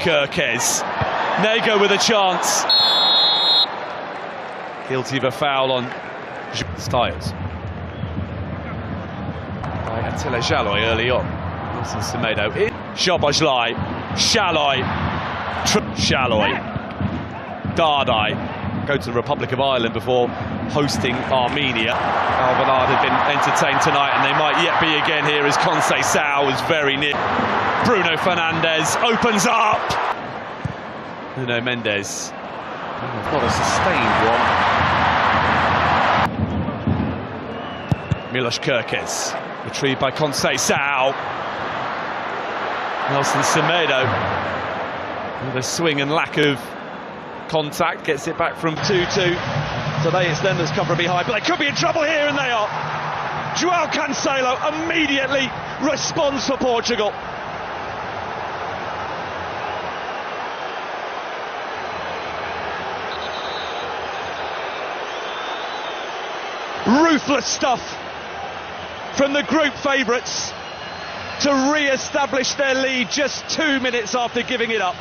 Kirkes. Nego with a chance. Guilty of a foul on Styles. By Attila Szalai early on. Nelson Semedo in. Szoboszlai. Szalai. Szalai. Dardai. Go to the Republic of Ireland before hosting Armenia. Alvanad had been entertained tonight, and they might yet be again here as Conceição was very near. Bruno Fernandes opens up. Nuno Mendes. Not a sustained one. Milos Kirkes. Retrieved by Conceição. Nelson Semedo. With a swing and lack of contact, gets it back from 2-2. Today it's them that's come from behind, but they could be in trouble here, and they are. João Cancelo immediately responds for Portugal. Ruthless stuff from the group favourites to re-establish their lead just 2 minutes after giving it up.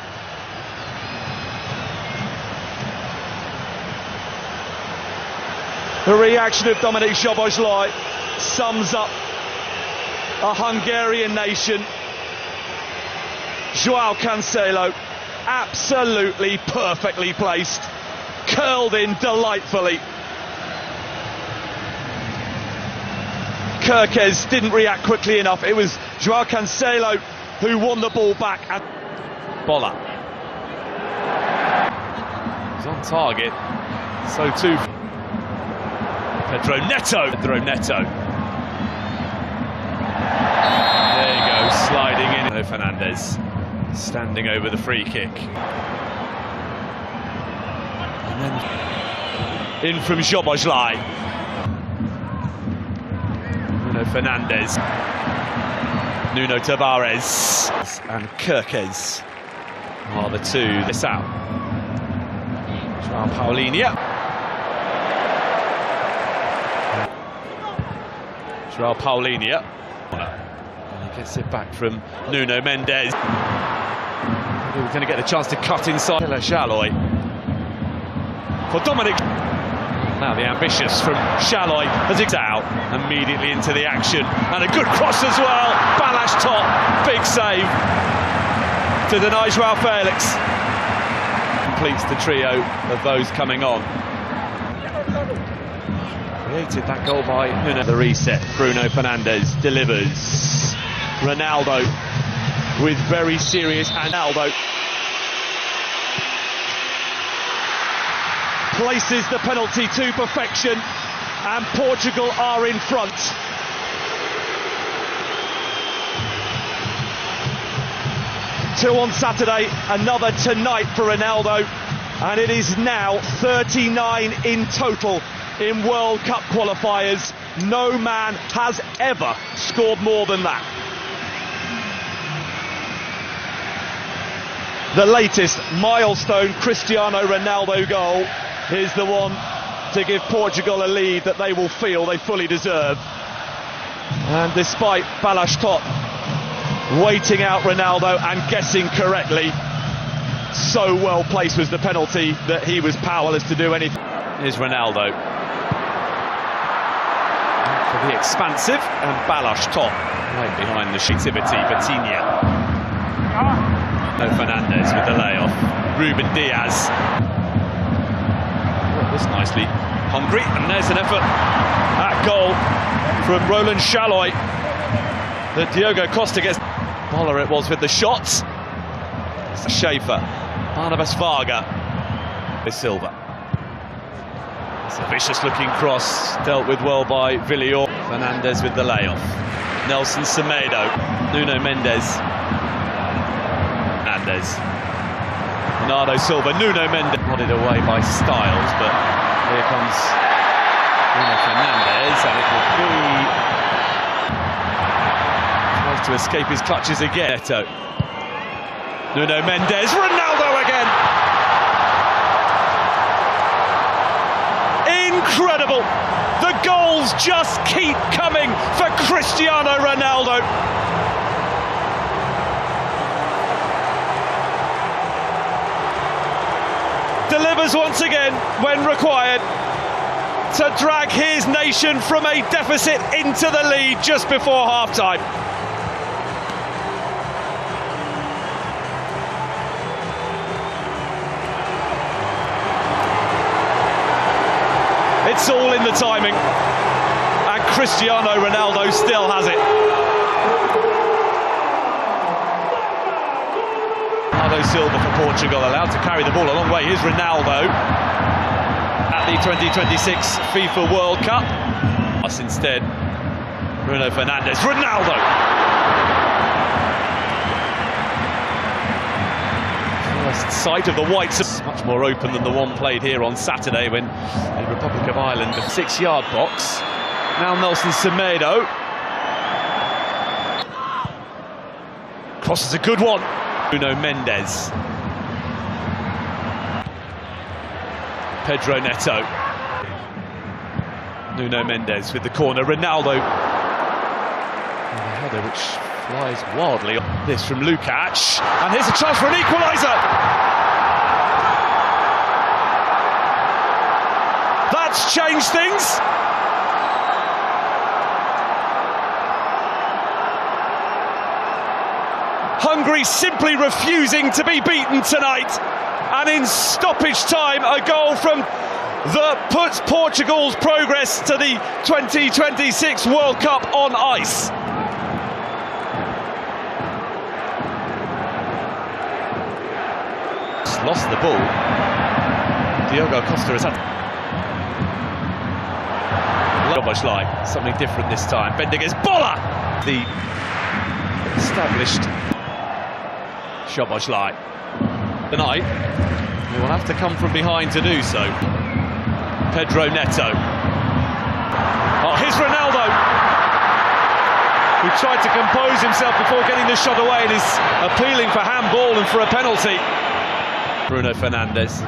The reaction of Dominik Szoboszlai sums up a Hungarian nation. João Cancelo, absolutely perfectly placed, curled in delightfully. Kirkes didn't react quickly enough. It was João Cancelo who won the ball back. And Bola. He's on target. So too Pedro Neto. There you go, sliding in. Bruno Fernandes standing over the free kick. And then in from Szoboszlai. Bruno Fernandes. Nuno Tavares and Kirkes are the two. This out. João Paulinho. João Paulinho. And he gets it back from Nuno Mendes. We're going to get the chance to cut inside. Attila Szalai. For Dominik. Now the ambitious from Szalai as it's out. Immediately into the action. And a good cross as well. Balázs top. Big save to deny João Felix. Completes the trio of those coming on. Created that goal by Nuno. The reset. Bruno Fernandes delivers. Ronaldo with very serious. Ronaldo places the penalty to perfection, and Portugal are in front. Two on Saturday, another tonight for Ronaldo, and it is now 39 in total in World Cup qualifiers. No man has ever scored more than that. The latest milestone Cristiano Ronaldo goal is the one to give Portugal a lead that they will feel they fully deserve. And despite Balázs top waiting out Ronaldo and guessing correctly, so well placed was the penalty that he was powerless to do anything. Here's Ronaldo. For the expansive, and Balázs top right behind the activity. Vitinha. No Fernandes with the layoff. Ruben Diaz. This nicely. Hungry, and there's an effort at goal from Roland Szalai. The Diogo Costa gets. Bola it was with the shots. Schaefer. Barnabas Varga. Silva. It's a vicious looking cross, dealt with well by Villior. Fernandes with the layoff. Nelson Semedo. Nuno Mendes. Fernandes. Bernardo Silva. Nuno Mendes. Nodded away by Styles, but here comes Bruno Fernandes, and it will be. Tries to escape his clutches again. Nuno Mendes. Ronaldo again. Incredible! The goals just keep coming for Cristiano Ronaldo. delivers once again when required to drag his nation from a deficit into the lead just before half-time. It's all in the timing, and Cristiano Ronaldo still has it. Bernardo Silva for Portugal, allowed to carry the ball a long way. Here's Ronaldo at the 2026 FIFA World Cup. Instead, Bruno Fernandes. Ronaldo! First sight of the whites, much more open than the one played here on Saturday when the Republic of Ireland, the 6-yard box. Now Nelson Semedo. Cross is a good one. Nuno Mendes. Pedro Neto. Nuno Mendes with the corner. Ronaldo. And the header which flies wildly. This from Lukacs. And here's a chance for an equaliser. That's changed things. Hungary simply refusing to be beaten tonight, and in stoppage time a goal from that puts Portugal's progress to the 2026 World Cup on ice. Lost the ball. Diogo Costa has had line. Something different this time. Bendiger's Bola! The established Szoboszlai. Tonight, he will have to come from behind to do so. Pedro Neto. Oh, here's Ronaldo, who tried to compose himself before getting the shot away and is appealing for handball and for a penalty. Bruno Fernandes.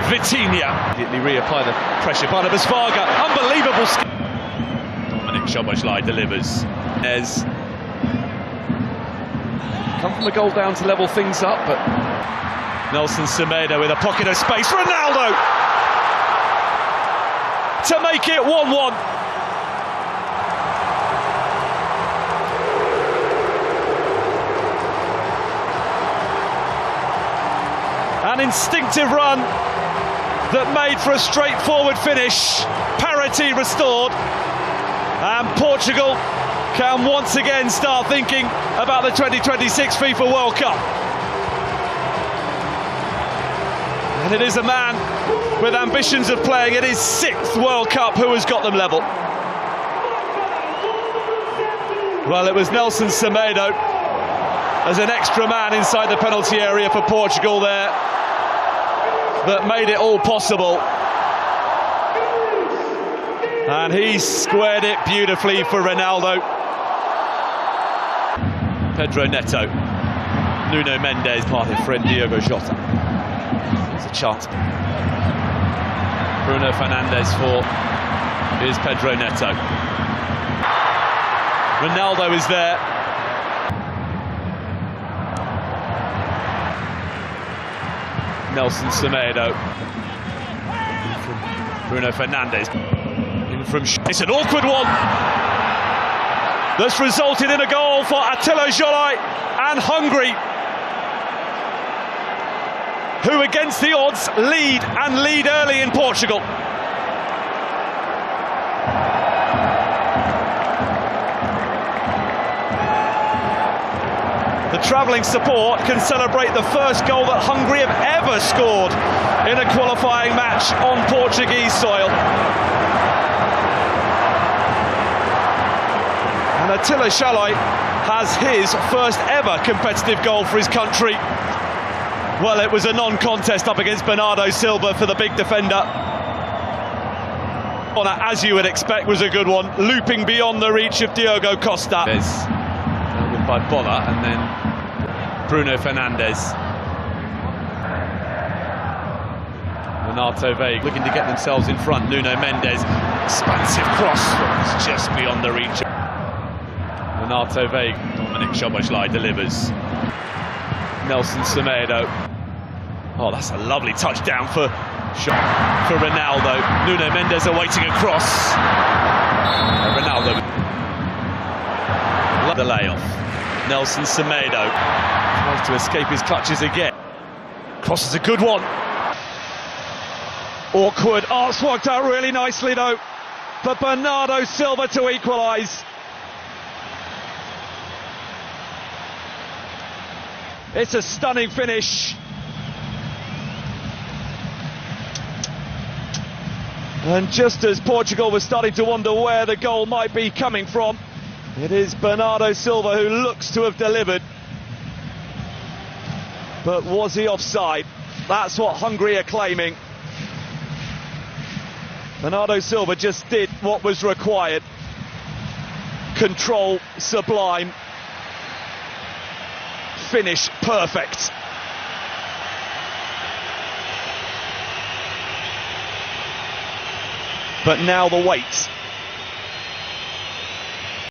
Vitinha. Immediately reapply the pressure. Barnabas Varga. Unbelievable skill. Dominic Szoboszlai delivers. As come from the goal down to level things up, but Nelson Semedo with a pocket of space. Ronaldo to make it 1-1. An instinctive run that made for a straightforward finish. Parity restored, and Portugal can once again start thinking about the 2026 FIFA World Cup. And it is a man with ambitions of playing in his 6th World Cup who has got them level. Well, it was Nelson Semedo as an extra man inside the penalty area for Portugal there that made it all possible. And he squared it beautifully for Ronaldo. Pedro Neto. Nuno Mendes, part of friend Diogo Jota. There's a chance. Bruno Fernandes for is Pedro Neto. Ronaldo is there. Nelson Semedo. Bruno Fernandes. In from it's an awkward one that's resulted in a goal for Attila Jolai and Hungary, who against the odds lead early in Portugal. The travelling support can celebrate the first goal that Hungary have ever scored in a qualifying match on Portuguese soil. And Attila Jolai has his first ever competitive goal for his country. Well, it was a non-contest up against Bernardo Silva for the big defender. As you would expect, was a good one, looping beyond the reach of Diogo Costa. By Bola, and then Bruno Fernandes. Renato Veiga looking to get themselves in front. Nuno Mendes, expansive cross, it's just beyond the reach. Renato Veiga. Dominic Szoboszlai delivers. Nelson Semedo. Oh, that's a lovely touchdown for Ronaldo. Nuno Mendes awaiting a cross. Ronaldo. The layoff. Nelson Semedo tries to escape his clutches again. Cross is a good one. Awkward. Oh, it's worked out really nicely though for Bernardo Silva to equalise. It's a stunning finish. And just as Portugal was starting to wonder where the goal might be coming from, it is Bernardo Silva who looks to have delivered. But was he offside? That's what Hungary are claiming. Bernardo Silva just did what was required. Control sublime. Finish perfect. But now the wait.